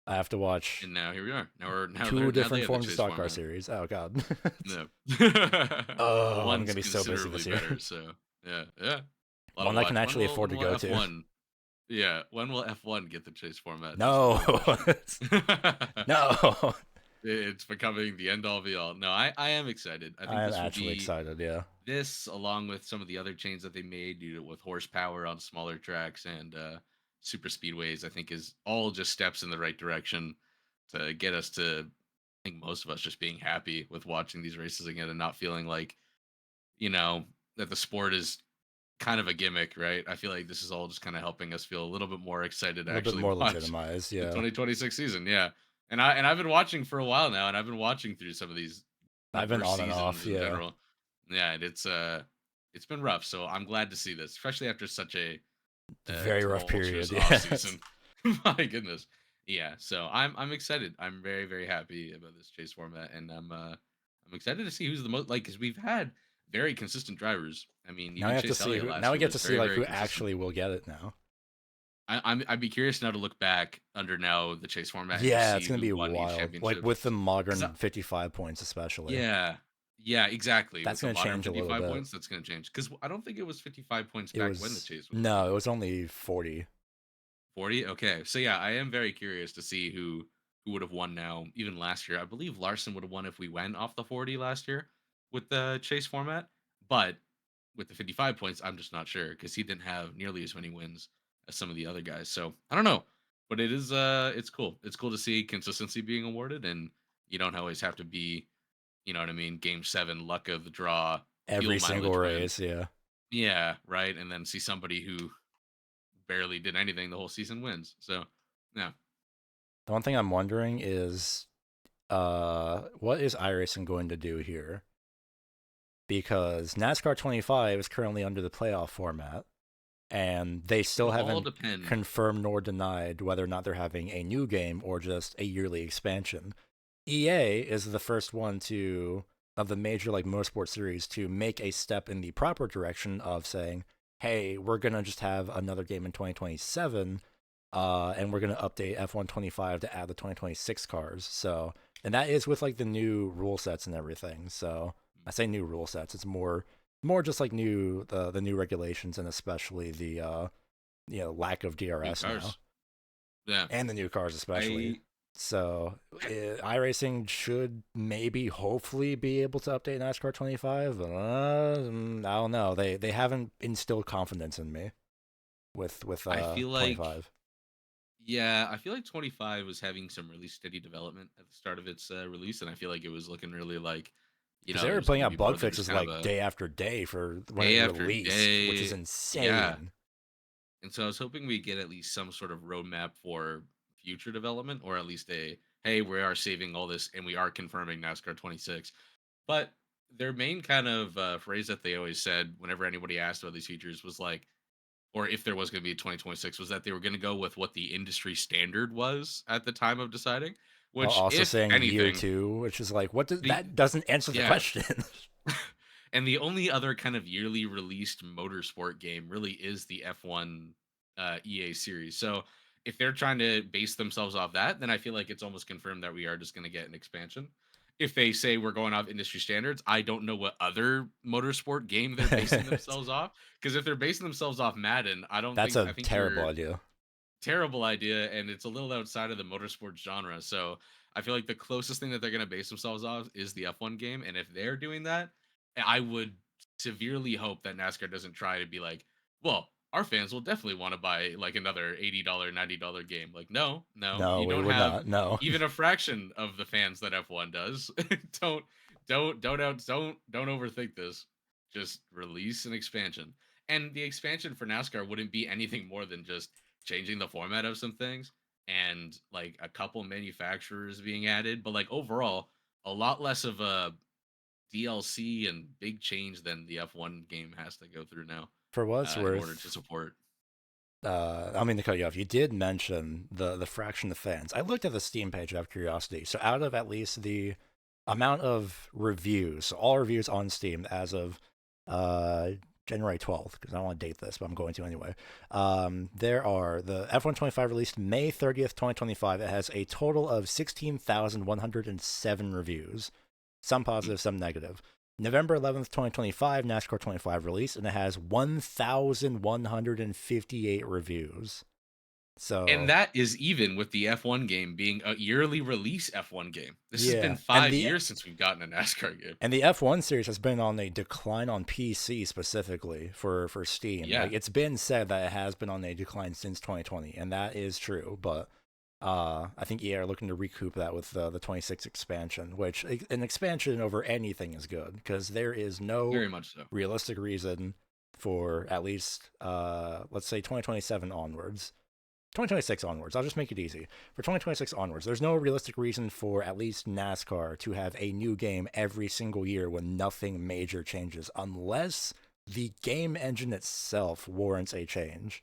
I have to watch And now here we are. two Now they different have the forms of chase stock car format. series. Oh god. No. Well, Oh, I'm one's gonna be so busy this considerably year. better, so yeah. A lot to One I can watch. actually afford When to will go to. F1? Yeah, when will F1 get the chase format? That's No, the real question. no. It's becoming the end all be all. No, I am excited. I think I'm this will actually be excited. Yeah. this, along with some of the other chains that they made, with horsepower on smaller tracks and super speedways, I think is all just steps in the right direction to get us to, I think most of us just being happy with watching these races again and not feeling like, you know, that the sport is kind of a gimmick, right? I feel like this is all just kind of helping us feel a little bit more excited A to little bit actually more watch legitimized. the Yeah. 2026 season. Yeah. And I've been watching for a while now, and I've been watching through some of these I've been worst on and seasons off. in Yeah. general. Yeah, and it's been rough. So I'm glad to see this, especially after such a Very rough tumultuous period. off Yes. season. My goodness. Yeah, so I'm excited. I'm very very happy about this chase format, and I'm excited to see who's the most, like, because we've had very consistent drivers. I mean, Now we even have to Chase see Elliott who. last Now we year get was to see very like very who consistent. actually will get it now. I'd be curious now to look back under now the chase format and just Yeah, it's see gonna who be won each wild. Like championship. with the 'Cause modern 55 points, especially. yeah, yeah, exactly. That's With the gonna modern change a little 55 bit. points, that's going to change. Because I don't think it was 55 points It back when the was chase was no, running. it was only 40. 40. Okay, so yeah, I am very curious to see who would have won now. Even last year, I believe Larson would have won if we went off the 40 last year with the chase format. But with the 55 points, I'm just not sure because he didn't have nearly as many wins as some of the other guys. So I don't know, but it's cool. It's cool to see consistency being awarded, and you don't always have to be, you know what I mean, game 7 luck of the draw fuel Every single mileage win. race, yeah. Yeah, right. And then see somebody who barely did anything the whole season wins. So yeah. The one thing I'm wondering is, what is iRacing going to do here? Because NASCAR 25 is currently under the playoff format, and they still It'll all haven't depend. confirmed nor denied whether or not they're having a new game or just a yearly expansion. EA is the first one of the major like motorsport series to make a step in the proper direction of saying, hey, we're gonna just have another game in 2027, and we're gonna update F1 25 to add the 2026 cars. So, and that is with like the new rule sets and everything. So I say new rule sets, it's more just like the new regulations, and especially the lack of New DRS now, cars. Yeah. and the new cars especially. So iRacing should maybe hopefully be able to update NASCAR 25. I don't know. They haven't instilled confidence in me with I feel like 25. yeah, I feel like 25 was having some really steady development at the start of its release, and I feel like it was looking really like, Because it they were was putting going to out be more bug than just fixes kind of like a day after day for when day it after released, which is day. insane. Yeah. And so I was hoping we get at least some sort of roadmap for future development, or at least a, hey, we are saving all this and we are confirming NASCAR 26. But their main kind of phrase that they always said whenever anybody asked about these features was like, or if there was going to be a 2026, was that they were going to go with what the industry standard was at the time of deciding. While Which, also if saying year anything, 2, which is like, what does the that doesn't answer the yeah, question. and the only other kind of yearly released motorsport game really is the F1 EA series. So if they're trying to base themselves off that, then I feel like it's almost confirmed that we are just going to get an expansion. If they say we're going off industry standards, I don't know what other motorsport game they're basing themselves off. Because if they're basing themselves off Madden, That's I a think terrible you're idea. terrible idea, and it's a little outside of the motorsports genre. So I feel like the closest thing that they're going to base themselves off is the F1 game. And if they're doing that, I would severely hope that NASCAR doesn't try to be like, well, our fans will definitely want to buy like another $80, $90 game. Like, no, No, you we don't would have not. No. even a fraction of the fans that F1 does. don't don't overthink this. Just release an expansion. And the expansion for NASCAR wouldn't be anything more than just changing the format of some things and like a couple manufacturers being added, but like overall, a lot less of a DLC and big change than the F1 game has to go through now For what it's in order worth, to support. I mean to cut you off. You did mention the fraction of fans. I looked at the Steam page out of curiosity. So out of at least the amount of reviews, so all reviews on Steam as of January 12th, because I don't want to date this, but I'm going to anyway. There are the F125 released May 30th, 2025. It has a total of 16,107 reviews, some positive, some negative. November 11th, 2025, NASCAR 25 release, and it has 1,158 reviews. So, And that is even with the F1 game being a yearly release F1 game. This has Yeah, been and 5 years since we've gotten a NASCAR game. and the F1 series has been on a decline on PC specifically for Steam. Yeah. Like, it's been said that it has been on a decline since 2020, and that is true. But I think EA are looking to recoup that with the 26 expansion, which an expansion over anything is good because there is no Very much so. realistic reason for at least let's say 2027 onwards. 2026 onwards. I'll just make it easy. For 2026 onwards, there's no realistic reason for at least NASCAR to have a new game every single year when nothing major changes, unless the game engine itself warrants a change.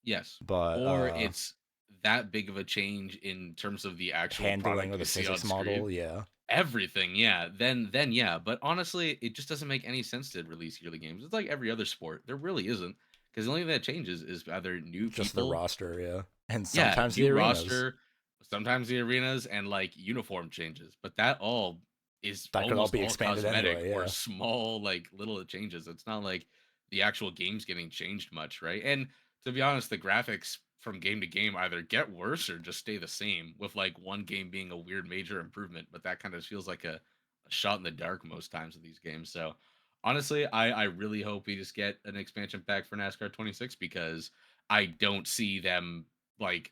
Yes. But Or it's that big of a change in terms of the actual handling product of the you see on physics model, screen. yeah. Everything, yeah. Then yeah. But honestly, it just doesn't make any sense to release yearly games. It's like every other sport. There really isn't. Because the only thing that changes is either new Just people, the roster, yeah. And yeah, sometimes the new arenas. roster, sometimes the arenas, and like uniform changes. But that all is That could all almost be all expanded cosmetic anyway, or yeah. small, like little changes. It's not like the actual game's getting changed much, right? And to be honest, the graphics from game to game either get worse or just stay the same, with like one game being a weird major improvement. But that kind of feels like a shot in the dark most times with these games. So honestly, I really hope we just get an expansion pack for NASCAR 26 because I don't see them like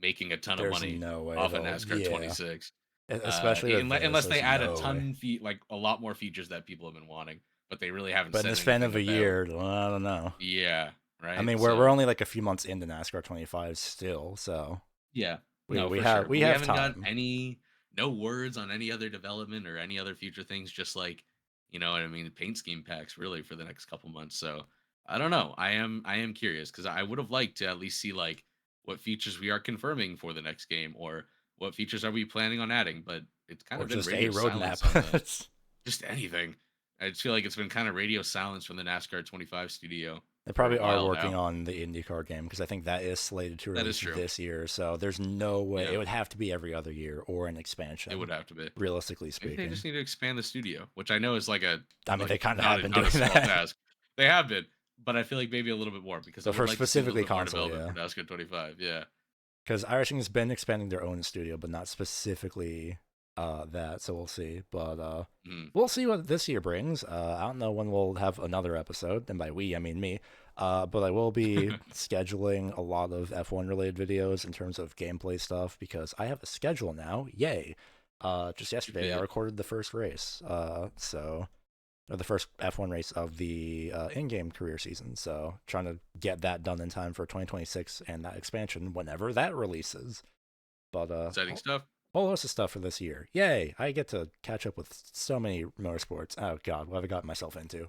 making a ton of There's money no way off of they'll, NASCAR yeah. 26. Especially with this, Unless they there's add no a ton way. like a lot more features that people have been wanting, but they really haven't But in said the span of a anything about. year, I don't know. Yeah, right. I mean, we're only like a few months into NASCAR 25 still, so Yeah, we no, for have sure. we But we have haven't time. gotten no words on any other development or any other future things. Just like, you know what I mean, paint scheme packs really for the next couple months. So I don't know. I am curious because I would have liked to at least see like what features we are confirming for the next game or what features are we planning on adding. But it's kind Or of been just a radio silence on the roadmap. just anything. I just feel like it's been kind of radio silence from the NASCAR 25 studio They for a probably are while working now. on the IndyCar game because I think that is slated to That is release true. this year. So there's no way Yeah. it would have to be every other year or an expansion. It would have to be. Realistically Maybe speaking. they just need to expand the studio, which I know is like a. I mean, like, they kind of not have a- been not a doing small that. task. They have been, but I feel like maybe a little bit more because I But would for like to see a little specifically bit more console, development yeah. for NASCAR 25. Yeah, Because iRacing has been expanding their own studio, but not specifically that. So we'll see. But we'll see what this year brings. I don't know when we'll have another episode, and by we I mean me. But I will be scheduling a lot of F1 related videos in terms of gameplay stuff because I have a schedule now. Yay! Just yesterday I recorded the first race. Or the first F1 race of the in-game career season. So trying to get that done in time for 2026 and that expansion whenever that releases. But exciting stuff. whole host of stuff for this year. Yay! I get to catch up with so many motorsports. Oh God, what have I gotten myself into?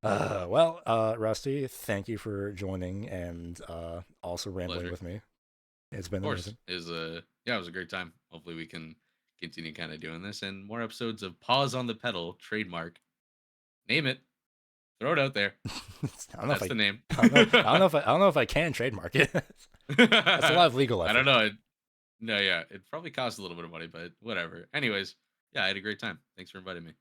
Rusty, thank you for joining and also rambling Pleasure. with me. It's been Of course, amazing. it was a great time. Hopefully, we can continue kind of doing this and more episodes of Paws on the Pedal trademark. Name it, throw it out there. I don't know That's the name. I don't know if I can trademark it. That's a lot of legal effort. I don't know. No, yeah, it probably costs a little bit of money, but whatever. Anyways, yeah, I had a great time. Thanks for inviting me.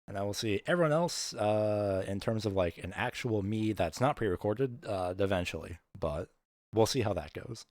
And I will see everyone else in terms of like an actual me that's not pre-recorded eventually, but we'll see how that goes.